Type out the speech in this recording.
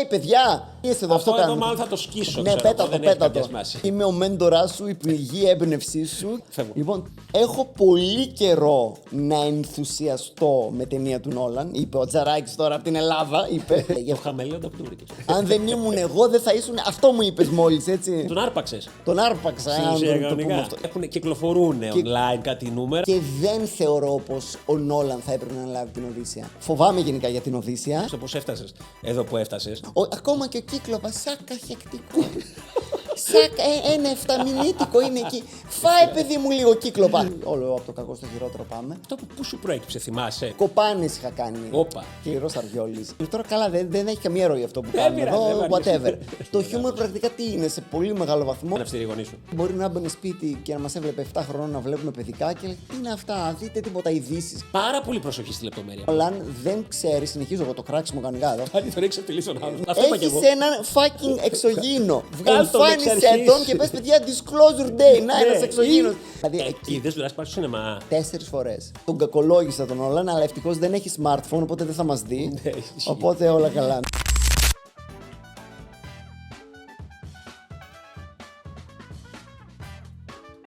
παιδιά! Είσαι εδώ, αυτό εδώ κάνω. μάλλον θα το σκίσω. Ναι, ξέρω, πέτα δεν το, έχει πέτα κάποια το. σημασία. Είμαι ο μέντοράς σου, η πηγή έμπνευσή σου. Φεύγω. Λοιπόν, έχω πολύ καιρό να ενθουσιαστώ με ταινία του Νόλαν. Είπε ο Τζαράκης τώρα από την Ελλάδα. Είπε. Το χαμελέοντα που του βρήκε. Αν δεν ήμουν εγώ, δεν θα ήσουν. Αυτό μου είπες μόλις, έτσι. Τον άρπαξε. Τον άρπαξα, αν το πούμε αυτό. Κυκλοφορούν online κάτι νούμερα. Και δεν θεωρώ πως ο Νόλαν θα έπρεπε να αναλάβει την Οδύσσεια. Φοβάμαι γενικά για την Οδύσσεια. Πώς έφτασες εδώ που έφτασες. Ακόμα και ο Κύκλοπας, σαν καχεκτικό. Σαν ένα εφταμινίτικο είναι εκεί. Φάε, παιδί μου, λίγο Κύκλοπα. Όλο από το κακό στο χειρότερο πάμε. Αυτό που σου προέκυψε, θυμάσαι. Κοπάνες είχα κάνει. Όπα. Κληρός Αργιόλης. Τώρα καλά, δεν έχει καμία ροή αυτό που κάνουμε πειράζει, εδώ. δεν Whatever. Το χιούμορ πρακτικά τι είναι, σε πολύ μεγάλο βαθμό. Είναι αυστηρή η γονή σου. Μπορεί να μπαίνει σπίτι και να μας έβλεπε 7 χρόνων να βλέπουμε παιδικά και λέει: τι είναι αυτά, δείτε τίποτα ειδήσεις. Πάρα πολύ προσοχή στη λεπτομέρεια. Ο Λαν δεν ξέρει, συνεχίζω εγώ το κράξιμο κανονικά εδώ. Πάλι τον έχει ξεφτυλίσει τον άλλον. Αυτό είπα κι εγώ. Έχεις έναν fucking εξωγήινο. Βγάλ' τον εξ Εμφάνισε αρχής. τον και πες παιδιά disclosure day. Να, ένας εξωγήινος. Δηλαδή, Είδες δουλειά πάλι στο σινεμά. 4 φορές. Τον κακολόγησα τον Όλαν, αλλά ευτυχώς δεν έχει smartphone, οπότε δεν θα μας δει. Ναι, ισχύει. Οπότε όλα καλά.